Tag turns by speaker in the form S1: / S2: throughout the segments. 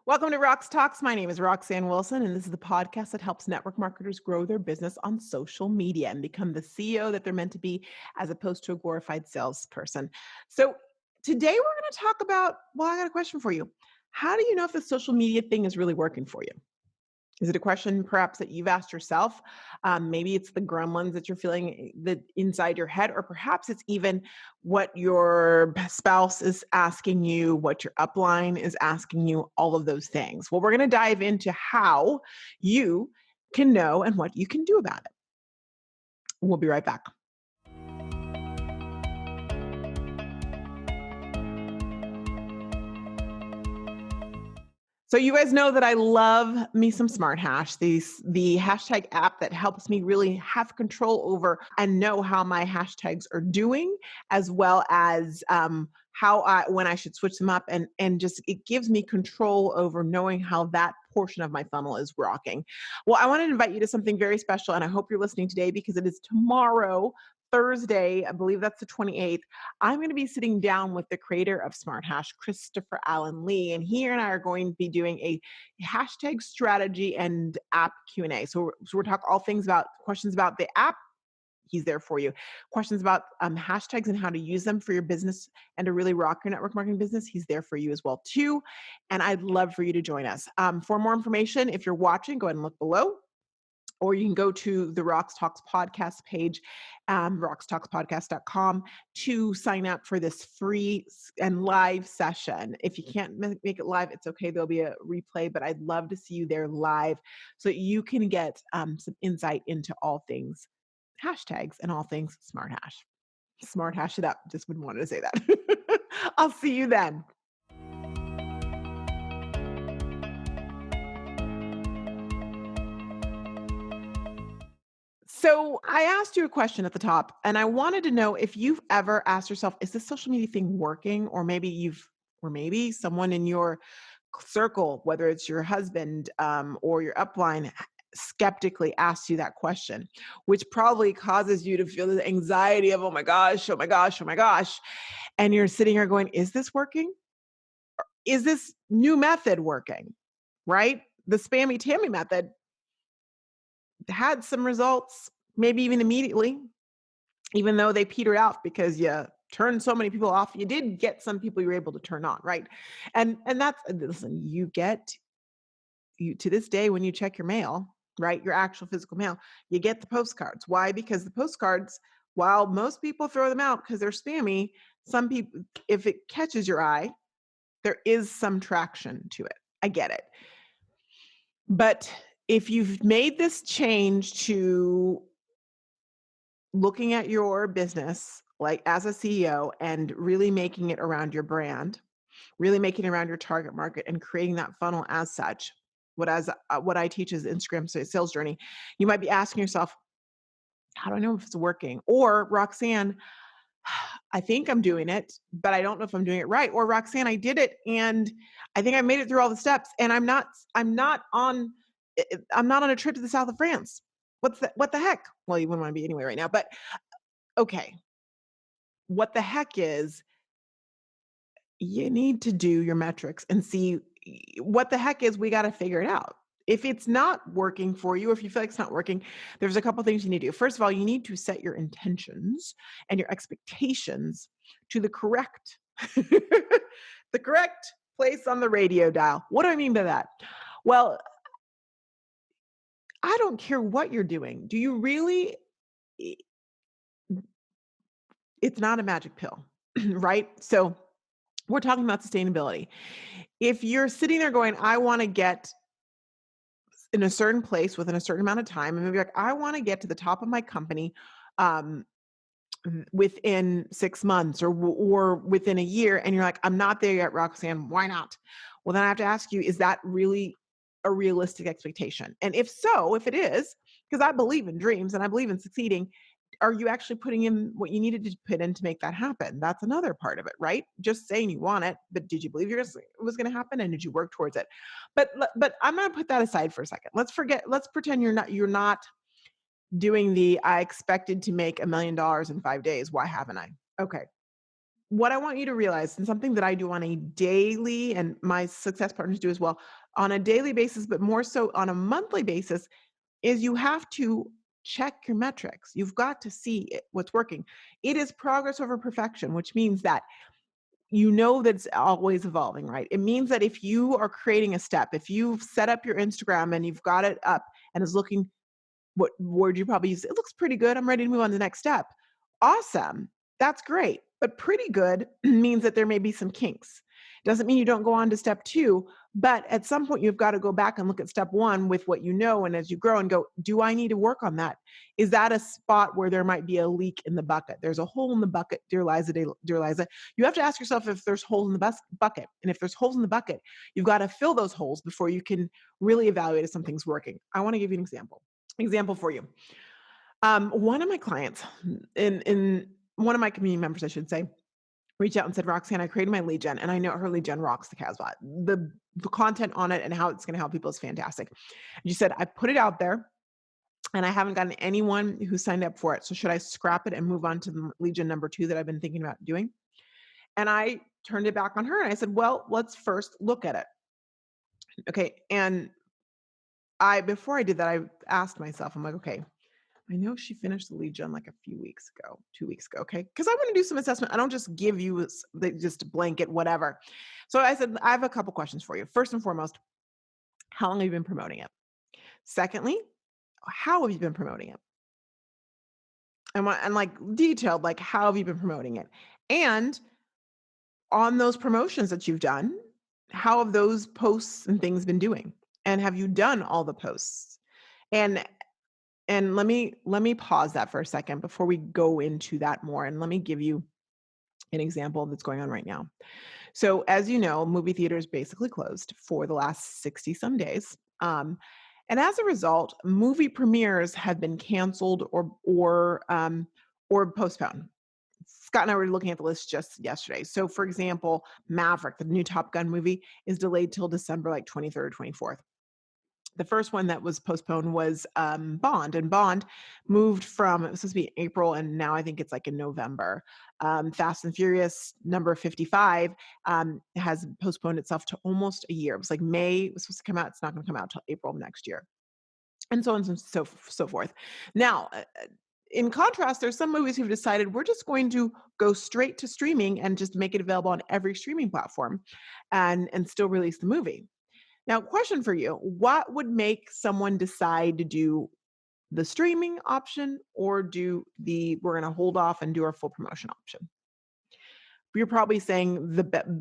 S1: Welcome to Roxtalks. My name is Roxanne Wilson, and this is the podcast that helps network marketers grow their business on social media and become the CEO that they're meant to be, as opposed to a glorified salesperson. So, today we're going to talk about, well, I got a question for you. How do you know if the social media thing is really working for you? Is it a question perhaps that you've asked yourself? Maybe it's the gremlins that you're feeling that inside your head, or perhaps it's even what your spouse is asking you, what your upline is asking you, all of those things. Well, we're going to dive into how you can know and what you can do about it. We'll be right back. So you guys know that I love me some Smart Hash, the hashtag app that helps me really have control over and know how my hashtags are doing, as well as when I should switch them up, and just it gives me control over knowing how that portion of my funnel is rocking. Well, I want to invite you to something very special, and I hope you're listening today because it is tomorrow, Thursday, I believe that's the 28th. I'm going to be sitting down with the creator of Smart Hash, Christopher Allen Lee, and he and I are going to be doing a hashtag strategy and app Q&A. So we're talking all things about questions about the app. He's there for you. Questions about hashtags and how to use them for your business and to really rock your network marketing business. He's there for you as well too. And I'd love for you to join us. For more information, if you're watching, go ahead and look below. Or you can go to the Roxtalks podcast page, roxtalkspodcast.com, to sign up for this free and live session. If you can't make it live, it's okay. There'll be a replay, but I'd love to see you there live so that you can get some insight into all things hashtags and all things Smart Hash. Smart Hash it up. Just wouldn't want to say that. I'll see you then. So I asked you a question at the top, and I wanted to know if you've ever asked yourself, is this social media thing working? Or maybe someone in your circle, whether it's your husband or your upline, skeptically asked you that question, which probably causes you to feel the anxiety of, oh my gosh, oh my gosh, oh my gosh. And you're sitting here going, is this working? Is this new method working? Right? The spammy Tammy method had some results, maybe even immediately, even though they petered out because you turned so many people off. You did get some people you were able to turn on, right? And that's, listen, you to this day when you check your mail, right, your actual physical mail, you get the postcards. Why? Because the postcards, while most people throw them out because they're spammy, some people, if it catches your eye, there is some traction to it. I get it. But if you've made this change to looking at your business like as a CEO and really making it around your brand, really making it around your target market and creating that funnel as such, what I teach is Instagram sales journey, you might be asking yourself, how do I know if it's working? Or Roxanne, I think I'm doing it, but I don't know if I'm doing it right. Or Roxanne, I did it and I think I made it through all the steps and I'm not on a trip to the south of France. What the heck? Well, you wouldn't want to be anyway right now, but okay. What the heck is, you need to do your metrics and see what the heck is, we got to figure it out. If it's not working for you, or if you feel like it's not working, there's a couple things you need to do. First of all, you need to set your intentions and your expectations to the correct, the correct place on the radio dial. What do I mean by that? Well, I don't care what you're doing. Do you really? It's not a magic pill, right? So we're talking about sustainability. If you're sitting there going, I want to get in a certain place within a certain amount of time, and maybe like, I want to get to the top of my company um, within 6 months or within a year, and you're like, I'm not there yet, Roxanne. Why not? Well, then I have to ask you, is that really a realistic expectation? And if so, if it is, because I believe in dreams and I believe in succeeding, are you actually putting in what you needed to put in to make that happen? That's another part of it, right? Just saying you want it, but did you believe it was going to happen, and did you work towards it? But I'm going to put that aside for a second. Let's pretend you're not doing I expected to make $1 million in 5 days. Why haven't I? Okay. what I want you to realize, and something that I do on a daily, and my success partners do as well, on a daily basis, but more so on a monthly basis, is you have to check your metrics. You've got to see what's working. It is progress over perfection, which means that you know that it's always evolving, right? It means that if you are creating a step, if you've set up your Instagram and you've got it up and is looking, what word you probably use? It looks pretty good. I'm ready to move on to the next step. Awesome. That's great. But pretty good means that there may be some kinks. Doesn't mean you don't go on to step two, but at some point you've got to go back and look at step one with what you know. And as you grow and go, do I need to work on that? Is that a spot where there might be a leak in the bucket? There's a hole in the bucket, dear Liza. You have to ask yourself if there's holes in the bucket. And if there's holes in the bucket, you've got to fill those holes before you can really evaluate if something's working. I want to give you an example for you. One of my clients in one of my community members, I should say, reached out and said, Roxanne, I created my lead gen and I know her lead gen rocks the Casbah. The content on it and how it's going to help people is fantastic. And she said, I put it out there and I haven't gotten anyone who signed up for it. So should I scrap it and move on to the lead gen number 2 that I've been thinking about doing? And I turned it back on her and I said, well, let's first look at it. Okay. And before I did that, I asked myself, I'm like, okay, I know she finished the lead gen like a few weeks ago, 2 weeks ago. Okay. Cause I want to do some assessment. I don't just give you just a blanket, whatever. So I said, I have a couple questions for you. First and foremost, how long have you been promoting it? Secondly, how have you been promoting it? And like detailed, like how have you been promoting it? And on those promotions that you've done, how have those posts and things been doing? And have you done all the posts? And let me pause that for a second before we go into that more, and let me give you an example that's going on right now. So, as you know, movie theaters basically closed for the last 60 some days. And as a result, movie premieres have been canceled or postponed. Scott and I were looking at the list just yesterday. So, for example, Maverick, the new Top Gun movie, is delayed till December like 23rd, 24th. The first one that was postponed was Bond, and Bond moved from, it was supposed to be April, and now I think it's like in November. Fast and Furious number 55 has postponed itself to almost a year. It was like May, it was supposed to come out. It's not going to come out until April of next year, and so on and so forth. Now, in contrast, there's some movies who've decided we're just going to go straight to streaming and just make it available on every streaming platform, and still release the movie. Now, question for you. What would make someone decide to do the streaming option or do we're going to hold off and do our full promotion option? You're probably saying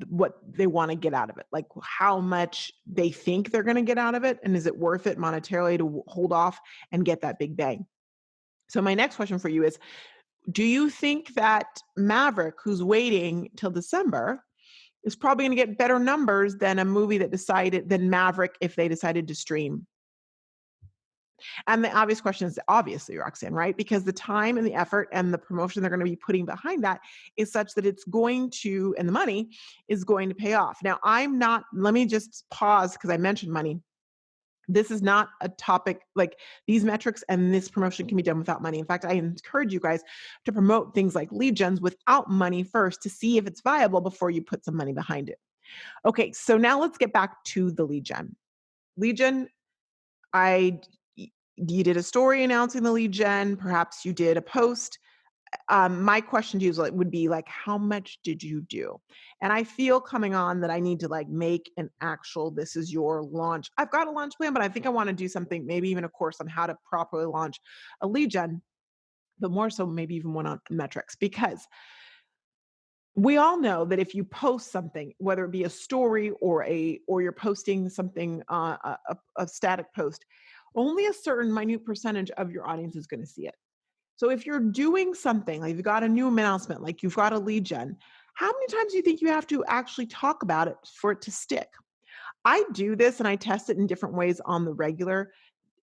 S1: what they want to get out of it, like how much they think they're going to get out of it. And is it worth it monetarily to hold off and get that big bang? So my next question for you is, do you think that Maverick, who's waiting till December, is probably going to get better numbers than a movie than Maverick if they decided to stream? And the obvious question is obviously, Roxanne, right? Because the time and the effort and the promotion they're going to be putting behind that is such that it's going to, and the money is going to pay off. Now, let me just pause because I mentioned money. This is not a topic like these metrics and this promotion can be done without money. In fact, I encourage you guys to promote things like lead gens without money first to see if it's viable before you put some money behind it. Okay, so now let's get back to the lead gen. Lead gen, I you did a story announcing the lead gen, perhaps you did a post. My question to you would be like, how much did you do? And I feel coming on that I need to like make an actual, this is your launch. I've got a launch plan, but I think I want to do something, maybe even a course on how to properly launch a lead gen, but more so maybe even one on metrics, because we all know that if you post something, whether it be a story or you're posting something, a static post, only a certain minute percentage of your audience is going to see it. So if you're doing something, like you've got a new announcement, like you've got a lead gen, how many times do you think you have to actually talk about it for it to stick? I do this and I test it in different ways on the regular,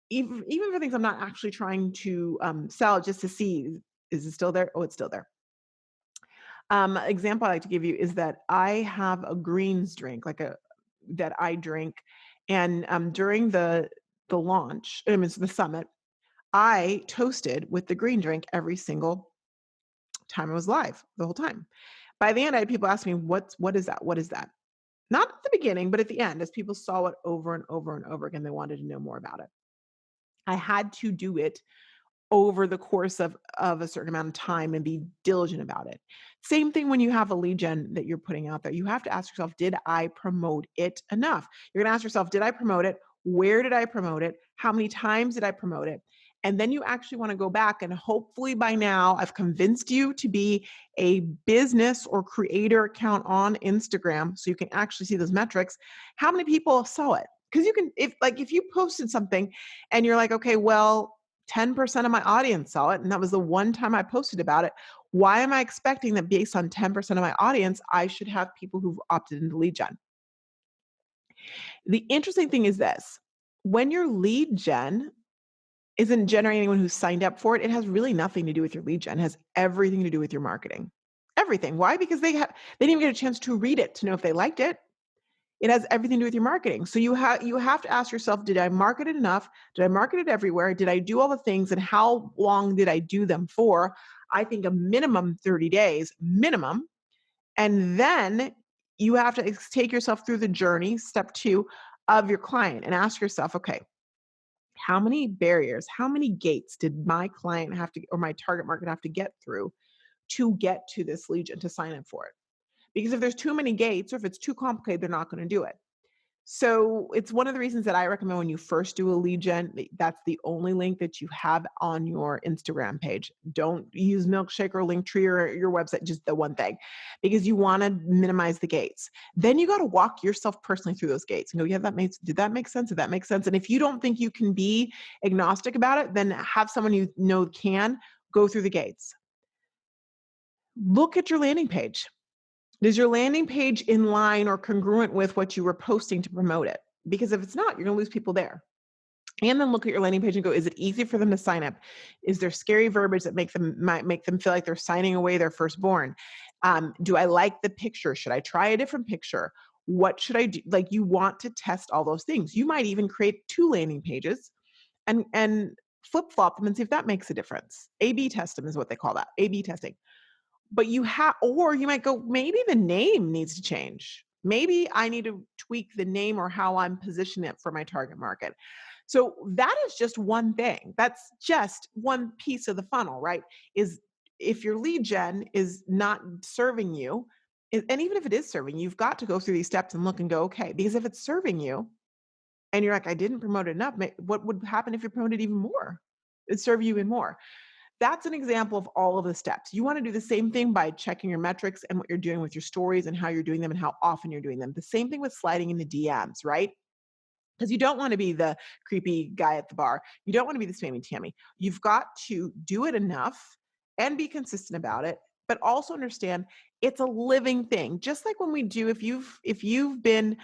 S1: even for things I'm not actually trying to sell, just to see, is it still there? Oh, it's still there. Example I like to give you is that I have a greens drink, that I drink, and during the launch, I mean, it's the summit, I toasted with the green drink every single time I was live, the whole time. By the end, I had people ask me, what is that? What is that? Not at the beginning, but at the end, as people saw it over and over and over again, they wanted to know more about it. I had to do it over the course of a certain amount of time and be diligent about it. Same thing when you have a lead gen that you're putting out there. You have to ask yourself, did I promote it enough? You're going to ask yourself, did I promote it? Where did I promote it? How many times did I promote it? And then you actually want to go back, and hopefully by now I've convinced you to be a business or creator account on Instagram so you can actually see those metrics. How many people saw it? Because you can, if you posted something and you're like, okay, well, 10% of my audience saw it, and that was the one time I posted about it. Why am I expecting that based on 10% of my audience, I should have people who've opted into lead gen? The interesting thing is this: when your lead gen isn't generating anyone who signed up for it, it has really nothing to do with your lead gen. It has everything to do with your marketing. Everything. Why? Because they didn't even get a chance to read it to know if they liked it. It has everything to do with your marketing. So you have to ask yourself, did I market it enough? Did I market it everywhere? Did I do all the things, and how long did I do them for? I think a minimum 30 days, minimum. And then you have to take yourself through the journey, step 2, of your client, and ask yourself, okay, how many barriers, how many gates did my client have to, or my target market have to get through to get to this legion to sign up for it? Because if there's too many gates, or if it's too complicated, they're not going to do it. So it's one of the reasons that I recommend when you first do a lead gen, that's the only link that you have on your Instagram page. Don't use Milkshake or Linktree or your website, just the one thing, because you want to minimize the gates. Then you got to walk yourself personally through those gates and go, yeah, did that make sense? Did that make sense? And if you don't think you can be agnostic about it, then have someone you know can go through the gates. Look at your landing page. Is your landing page in line or congruent with what you were posting to promote it? Because if it's not, you're going to lose people there. And then look at your landing page and go, is it easy for them to sign up? Is there scary verbiage that might make them feel like they're signing away their firstborn? Do I like the picture? Should I try a different picture? What should I do? Like, you want to test all those things. You might even create 2 landing pages and flip flop them and see if that makes a difference. A/B test them is what they call that. A/B testing. But or you might go, maybe the name needs to change. Maybe I need to tweak the name or how I'm positioning it for my target market. So that is just one thing. That's just one piece of the funnel, right? Is if your lead gen is not serving you, and even if it is serving, you've got to go through these steps and look and go, okay, because if it's serving you and you're like, I didn't promote it enough, what would happen if you promoted even more? It'd serve you even more. That's an example of all of the steps. You want to do the same thing by checking your metrics and what you're doing with your stories and how you're doing them and how often you're doing them. The same thing with sliding in the DMs, right? Because you don't want to be the creepy guy at the bar. You don't want to be the spammy Tammy. You've got to do it enough and be consistent about it, but also understand it's a living thing. Just like when we do, if you've been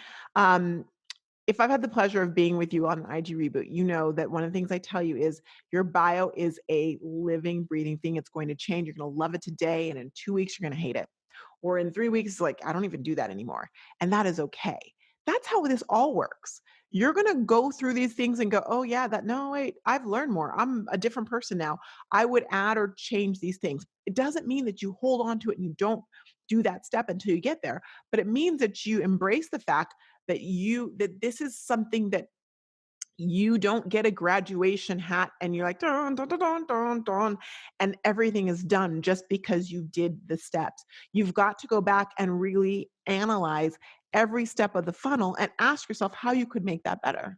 S1: if I've had the pleasure of being with you on IG Reboot, you know that one of the things I tell you is your bio is a living, breathing thing. It's going to change. You're going to love it today, and in 2 weeks, you're going to hate it. Or in 3 weeks, it's like, I don't even do that anymore. And that is okay. That's how this all works. You're going to go through these things and go, oh, yeah, no, wait, I've learned more. I'm a different person now. I would add or change these things. It doesn't mean that you hold on to it and you don't do that step until you get there, but it means that you embrace the fact that this is something that you don't get a graduation hat and you're like dun, dun, dun, dun, dun, dun, and everything is done just because you did the steps. You've got to go back and really analyze every step of the funnel and ask yourself how you could make that better.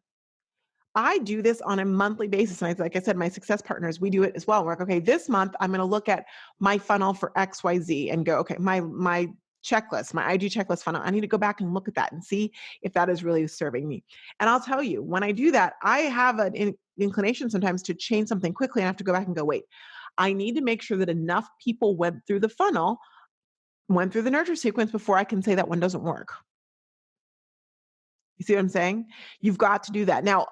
S1: I do this on a monthly basis. And like I said, my success partners, we do it as well. We're like, okay, this month I'm going to look at my funnel for XYZ and go, okay, my checklist, my IG checklist funnel, I need to go back and look at that and see if that is really serving me. And I'll tell you, when I do that, I have an inclination sometimes to change something quickly. And I have to go back and go, wait, I need to make sure that enough people went through the funnel, went through the nurture sequence before I can say that one doesn't work. You see what I'm saying? You've got to do that. Now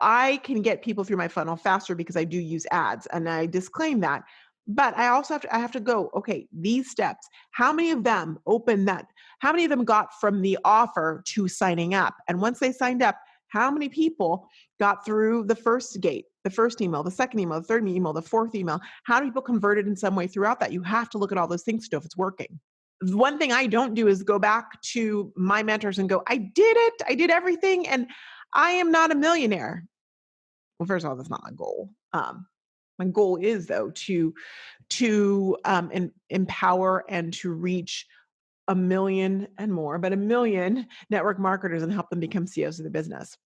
S1: I can get people through my funnel faster because I do use ads, and I disclaim that. But I have to go, okay, these steps, how many of them open that? How many of them got from the offer to signing up? And once they signed up, how many people got through the first gate, the first email, the second email, the third email, the fourth email? How many people converted in some way throughout that? You have to look at all those things to know if it's working. One thing I don't do is go back to my mentors and go, I did it. I did everything. And I am not a millionaire. Well, first of all, that's not my goal. My goal is though to empower and to reach a million and more, but a million network marketers and help them become CEOs of the business.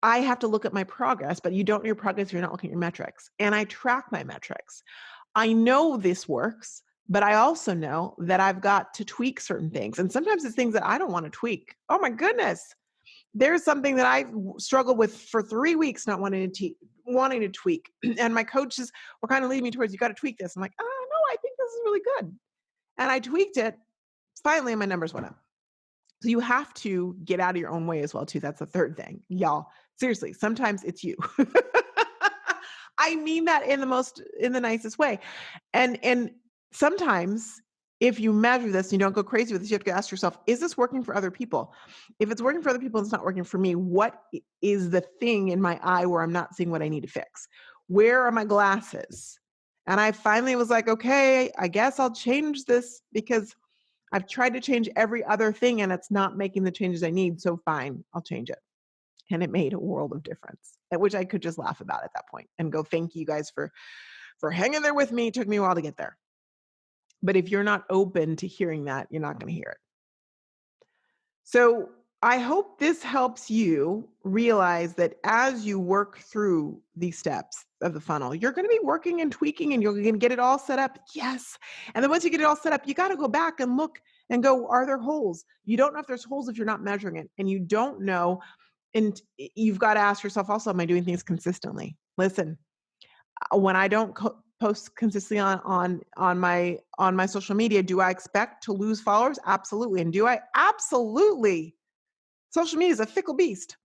S1: I have to look at my progress, but you don't know your progress if you're not looking at your metrics. And I track my metrics. I know this works, but I also know that I've got to tweak certain things. And sometimes it's things that I don't want to tweak. Oh my goodness. There's something that I've struggled with for 3 weeks, not wanting to tweak. And my coaches were kind of leading me towards, you got to tweak this. I'm like, oh no, I think this is really good. And I tweaked it. Finally, my numbers went up. So you have to get out of your own way as well too. That's the third thing. Y'all, seriously, sometimes it's you. I mean that in the nicest way. And sometimes if you measure this and you don't go crazy with this, you have to ask yourself, is this working for other people? If it's working for other people and it's not working for me, what is the thing in my eye where I'm not seeing what I need to fix? Where are my glasses? And I finally was like, okay, I guess I'll change this because I've tried to change every other thing and it's not making the changes I need. So fine, I'll change it. And it made a world of difference, at which I could just laugh about at that point and go, thank you guys for hanging there with me. It took me a while to get there. But if you're not open to hearing that, you're not going to hear it. So I hope this helps you realize that as you work through these steps of the funnel, you're going to be working and tweaking and you're going to get it all set up. Yes. And then once you get it all set up, you got to go back and look and go, are there holes? You don't know if there's holes if you're not measuring it. And you don't know. And you've got to ask yourself also, am I doing things consistently? Listen, when I don't post consistently on my social media, do I expect to lose followers? Absolutely. And do I? Absolutely. Social media is a fickle beast,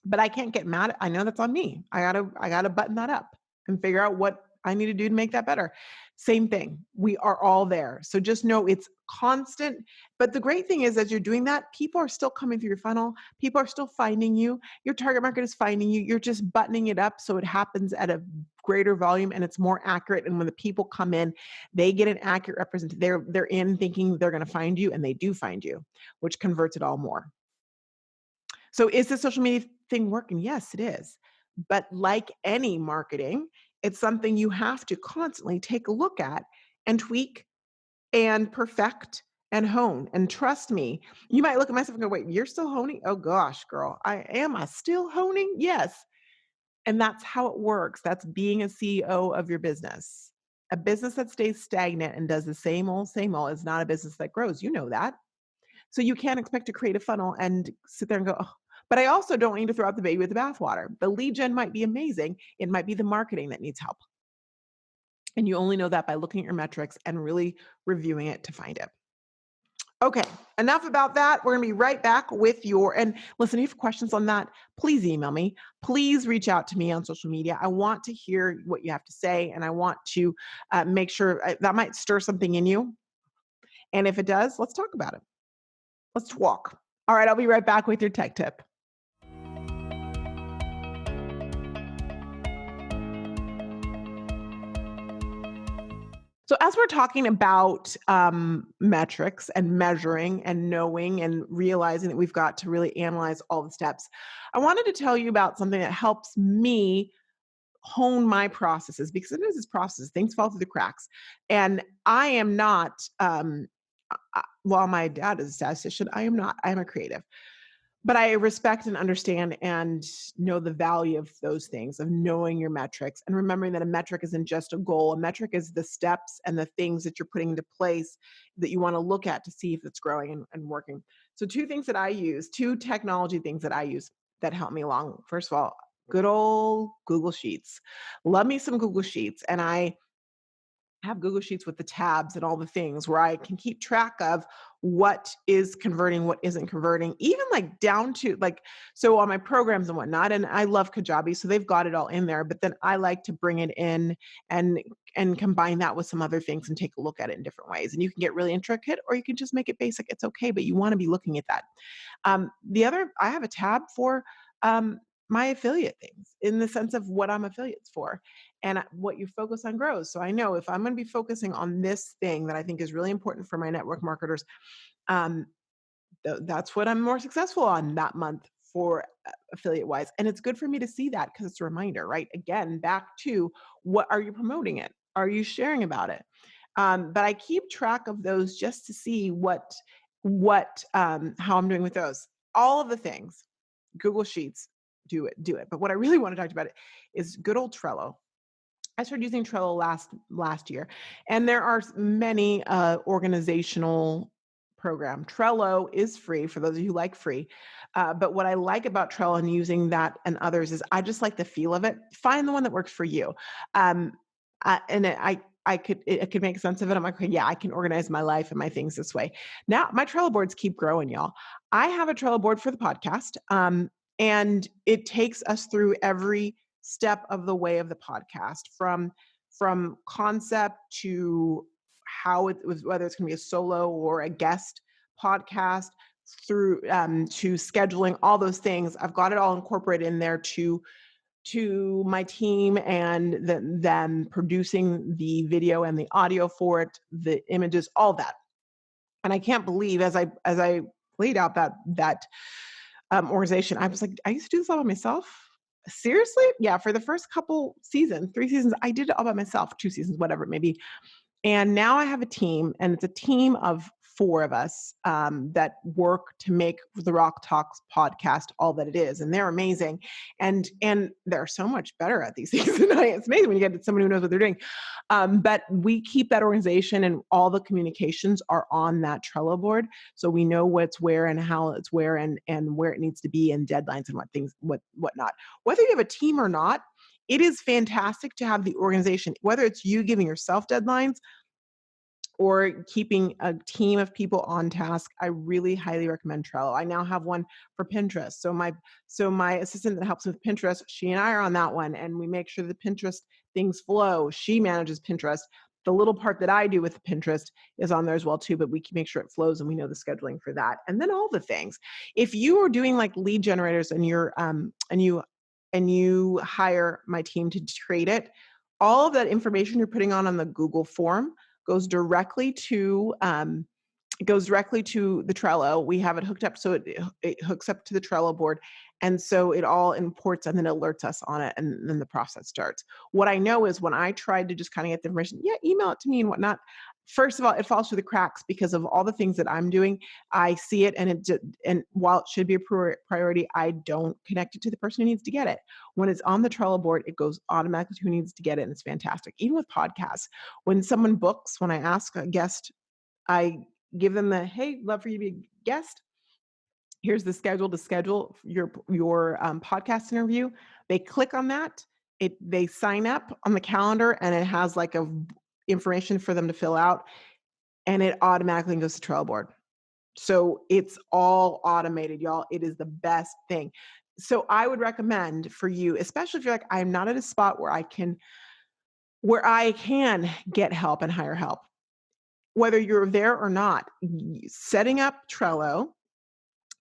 S1: but I can't get mad. I know that's on me. I gotta button that up and figure out what I need to do to make that better. Same thing. We are all there. So just know it's constant. But the great thing is, as you're doing that, people are still coming through your funnel. People are still finding you. Your target market is finding you. You're just buttoning it up so it happens at a greater volume and it's more accurate. And when the people come in, they get an accurate representation. They're in thinking they're going to find you, and they do find you, which converts it all more. So is the social media thing working? Yes, it is. But like any marketing, it's something you have to constantly take a look at and tweak and perfect and hone. And trust me, you might look at myself and go, wait, you're still honing? Oh gosh, girl, I still honing? Yes. And that's how it works. That's being a CEO of your business. A business that stays stagnant and does the same old is not a business that grows. You know that. So you can't expect to create a funnel and sit there and go, oh. But I also don't need to throw out the baby with the bathwater. The lead gen might be amazing. It might be the marketing that needs help. And you only know that by looking at your metrics and really reviewing it to find it. Okay, enough about that. We're going to be right back with and listen, if you have questions on that, please email me. Please reach out to me on social media. I want to hear what you have to say, and I want to make sure that might stir something in you. And if it does, let's talk about it. Let's talk. All right, I'll be right back with your tech tip. So as we're talking about metrics and measuring and knowing and realizing that we've got to really analyze all the steps, I wanted to tell you about something that helps me hone my processes, because sometimes it's processes, things fall through the cracks. And I am not, while my dad is a statistician, I am not, I'm a creative. But I respect and understand and know the value of those things, of knowing your metrics and remembering that a metric isn't just a goal. A metric is the steps and the things that you're putting into place that you want to look at to see if it's growing and working. So two technology things that I use that help me along. First of all, good old Google Sheets. Love me some Google Sheets. And I have Google Sheets with the tabs and all the things where I can keep track of what is converting, what isn't converting, even like down to so on my programs and whatnot. And I love Kajabi, so they've got it all in there, but then I like to bring it in and combine that with some other things and take a look at it in different ways. And you can get really intricate or you can just make it basic. It's okay, but you want to be looking at that. I have a tab for my affiliate things in the sense of what I'm affiliates for. And what you focus on grows. So I know if I'm going to be focusing on this thing that I think is really important for my network marketers, um, that's what I'm more successful on that month for affiliate wise. And it's good for me to see that because it's a reminder, right? Again, back to what are you promoting it? Are you sharing about it? But I keep track of those just to see how I'm doing with those. All of the things, Google Sheets, do it. But what I really want to talk about it is good old Trello. I started using Trello last year, and there are many organizational program. Trello is free for those of you who like free, but what I like about Trello and using that and others is I just like the feel of it. Find the one that works for you, um, I could make sense of it. I'm like, okay, yeah, I can organize my life and my things this way. Now my Trello boards keep growing, y'all. I have a Trello board for the podcast, and it takes us through every step of the way of the podcast from concept to how it was, whether it's going to be a solo or a guest podcast, through to scheduling all those things. I've got it all incorporated in there to my team and them producing the video and the audio for it, the images, all that. And I can't believe as I laid out that organization, I was like, I used to do this all by myself. Seriously? Yeah, for the first couple seasons, 3 seasons, I did it all by myself, 2 seasons, whatever it may be. And now I have a team, and it's a team of four of us that work to make the Roxtalks podcast all that it is, and they're amazing, and they're so much better at these things than I am. It's amazing when you get someone who knows what they're doing. But we keep that organization, and all the communications are on that Trello board, so we know what's where and how it's where and where it needs to be, and deadlines and whatnot. Whether you have a team or not, it is fantastic to have the organization, whether it's you giving yourself deadlines or keeping a team of people on task. I really highly recommend Trello. I now have one for Pinterest. So my assistant that helps with Pinterest, she and I are on that one, and we make sure the Pinterest things flow. She manages Pinterest. The little part that I do with Pinterest is on there as well too, but we can make sure it flows and we know the scheduling for that. And then all the things. If you are doing like lead generators and you hire my team to create it, all of that information you're putting on the Google form goes directly to the Trello. We have it hooked up, so it hooks up to the Trello board, and so it all imports and then alerts us on it, and then the process starts. What I know is when I tried to just kind of get the information, yeah, email it to me and whatnot. First of all, it falls through the cracks because of all the things that I'm doing. I see it, and while it should be a priority, I don't connect it to the person who needs to get it. When it's on the Trello board, it goes automatically to who needs to get it, and it's fantastic. Even with podcasts, when someone books, when I ask a guest, I give them the, hey, love for you to be a guest. Here's the schedule to schedule your podcast interview. They click on that. They sign up on the calendar, and it has like information for them to fill out, and it automatically goes to Trello board. So it's all automated, y'all. It is the best thing. So I would recommend for you, especially if you're like, I'm not at a spot where I can get help and hire help. Whether you're there or not, setting up Trello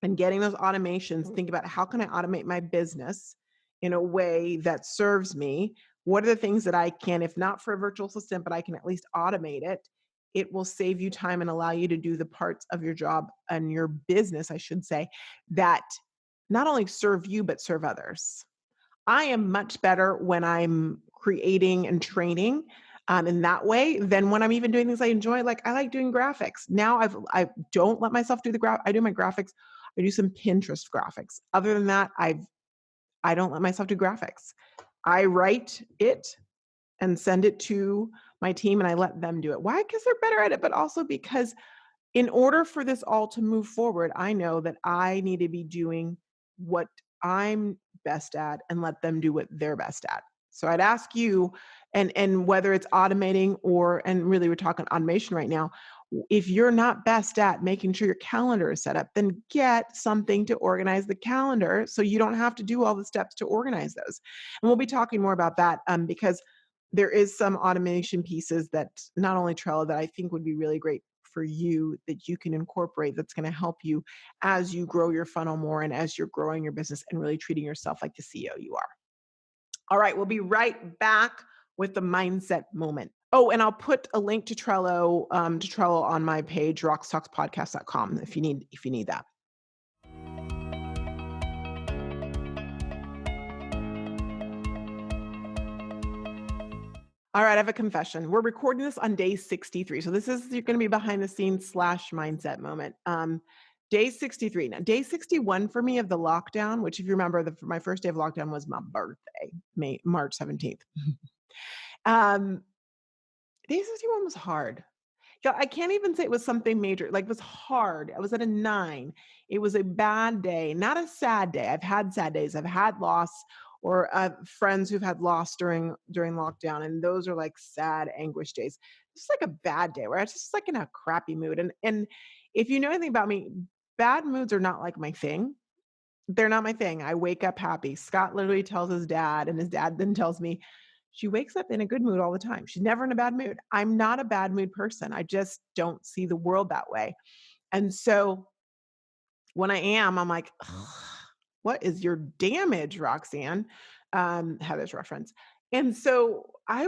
S1: and getting those automations, think about how can I automate my business in a way that serves me? What are the things that I can, if not for a virtual assistant, but I can at least automate it? It will save you time and allow you to do the parts of your job and your business, I should say, that not only serve you, but serve others. I am much better when I'm creating and training in that way than when I'm even doing things I enjoy. Like I like doing graphics. Now I don't let myself do I do my graphics. I do some Pinterest graphics. Other than that, I don't let myself do graphics. I write it and send it to my team and I let them do it. Why? Because they're better at it, but also because in order for this all to move forward, I know that I need to be doing what I'm best at and let them do what they're best at. So I'd ask you, and whether it's automating and really we're talking automation right now, if you're not best at making sure your calendar is set up, then get something to organize the calendar so you don't have to do all the steps to organize those. And we'll be talking more about that because there is some automation pieces that not only Trello that I think would be really great for you that you can incorporate that's going to help you as you grow your funnel more and as you're growing your business and really treating yourself like the CEO you are. All right, we'll be right back with the mindset moment. Oh, and I'll put a link to Trello on my page, roxtalkspodcast.com, if you need that. All right, I have a confession. We're recording this on day 63. So this is, you're going to be behind the scenes / mindset moment. Day 63. Now, day 61 for me of the lockdown, which if you remember, my first day of lockdown was my birthday, March 17th. Day 61 was hard. Yeah, I can't even say it was something major. Like, it was hard. I was at a 9. It was a bad day, not a sad day. I've had sad days. I've had loss or friends who've had loss during lockdown, and those are like sad, anguish days. It's like a bad day where I was just like in a crappy mood. And if you know anything about me, bad moods are not like my thing. They're not my thing. I wake up happy. Scott literally tells his dad, and his dad then tells me, she wakes up in a good mood all the time. She's never in a bad mood. I'm not a bad mood person. I just don't see the world that way. And so when I am, I'm like, "Ugh, what is your damage, Roxanne?" Heather's reference. And so I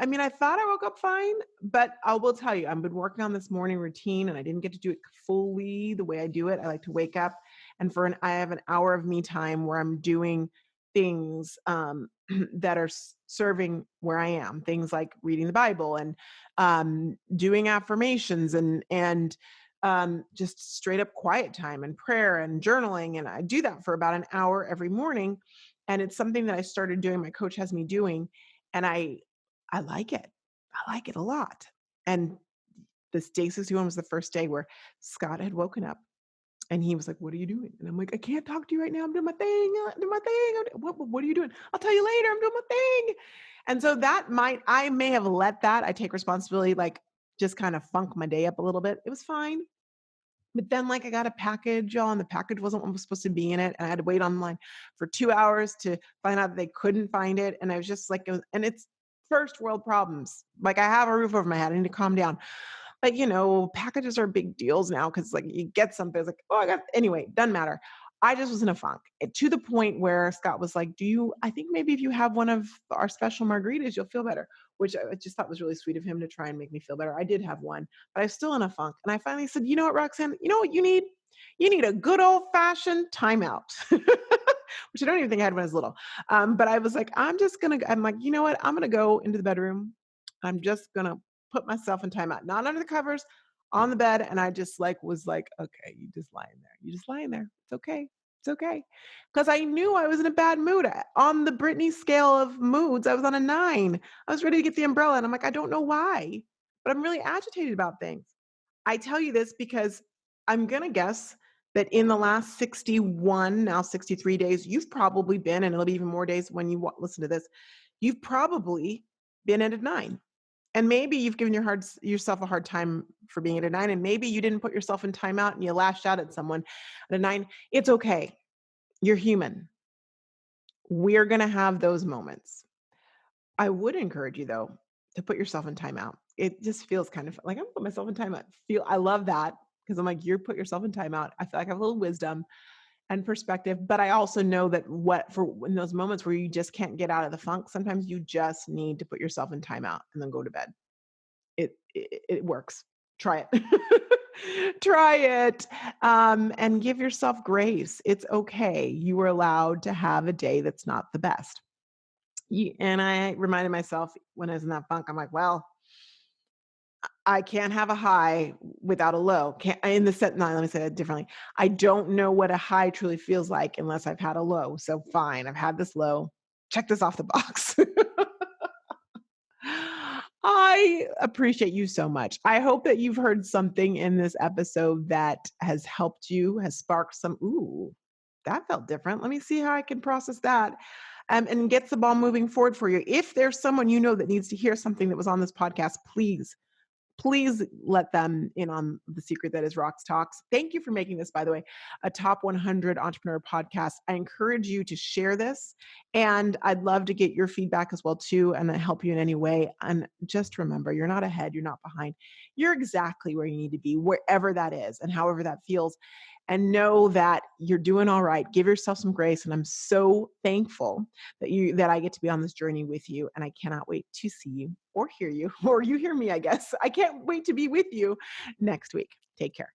S1: mean, I thought I woke up fine, but I will tell you, I've been working on this morning routine and I didn't get to do it fully the way I do it. I like to wake up and I have an hour of me time where I'm doing things that are serving where I am, things like reading the Bible and doing affirmations and just straight up quiet time and prayer and journaling. And I do that for about an hour every morning. And it's something that I started doing. My coach has me doing, and I like it. I like it a lot. And this day 61 was the first day where Scott had woken up and he was like, "What are you doing?" And I'm like, "I can't talk to you right now. I'm doing my thing. I'm doing my thing. What are you doing?" "I'll tell you later. I'm doing my thing." And so I may have let that, I take responsibility, like just kind of funk my day up a little bit. It was fine. But then, like, I got a package, y'all, and the package wasn't what was supposed to be in it, and I had to wait online for 2 hours to find out that they couldn't find it, and I was just like, and it's first world problems. Like, I have a roof over my head, I need to calm down. But, packages are big deals now because, like, you get something, it's like, "Oh, I got," anyway, doesn't matter. I just was in a funk, to the point where Scott was like, I think maybe if you have one of our special margaritas, you'll feel better," which I just thought was really sweet of him to try and make me feel better. I did have one, but I was still in a funk. And I finally said, "You know what, Roxanne? You know what you need? You need a good old fashioned timeout," which I don't even think I had when I was little. But I was like, I'm like, you know what? I'm going to go into the bedroom. I'm just going to put myself in timeout, not under the covers, on the bed. And I just was like, "Okay, you just lying there. You just lying there. It's okay. It's okay." Because I knew I was in a bad mood. On the Britney scale of moods, I was on a 9. I was ready to get the umbrella. And I'm like, I don't know why, but I'm really agitated about things. I tell you this because I'm going to guess that in the last 61, now 63 days, you've probably been, and it'll be even more days when you listen to this, you've probably been at a 9. And maybe you've given yourself a hard time for being at a 9, and maybe you didn't put yourself in timeout and you lashed out at someone at a 9. It's okay. You're human. We're going to have those moments. I would encourage you, though, to put yourself in timeout. It just feels kind of like I'm put myself in timeout. I love that because I'm like, you put yourself in timeout. I feel like I have a little wisdom and perspective, but I also know that in those moments where you just can't get out of the funk, sometimes you just need to put yourself in timeout and then go to bed. It works. Try it. Try it. And give yourself grace. It's okay. You are allowed to have a day that's not the best. And I reminded myself when I was in that funk, I'm like, well, I can't have a high without a low. No, let me say that differently. I don't know what a high truly feels like unless I've had a low. So fine, I've had this low. Check this off the box. I appreciate you so much. I hope that you've heard something in this episode that has helped you, has sparked ooh, that felt different. Let me see how I can process that and get the ball moving forward for you. If there's someone you know that needs to hear something that was on this podcast, please please let them in on the secret that is Roxtalks. Thank you for making this, by the way, a top 100 entrepreneur podcast. I encourage you to share this, and I'd love to get your feedback as well too, and help you in any way. And just remember, you're not ahead, you're not behind. You're exactly where you need to be, wherever that is, and however that feels. And know that you're doing all right. Give yourself some grace. And I'm so thankful that I get to be on this journey with you. And I cannot wait to see you or hear you, or you hear me, I guess. I can't wait to be with you next week. Take care.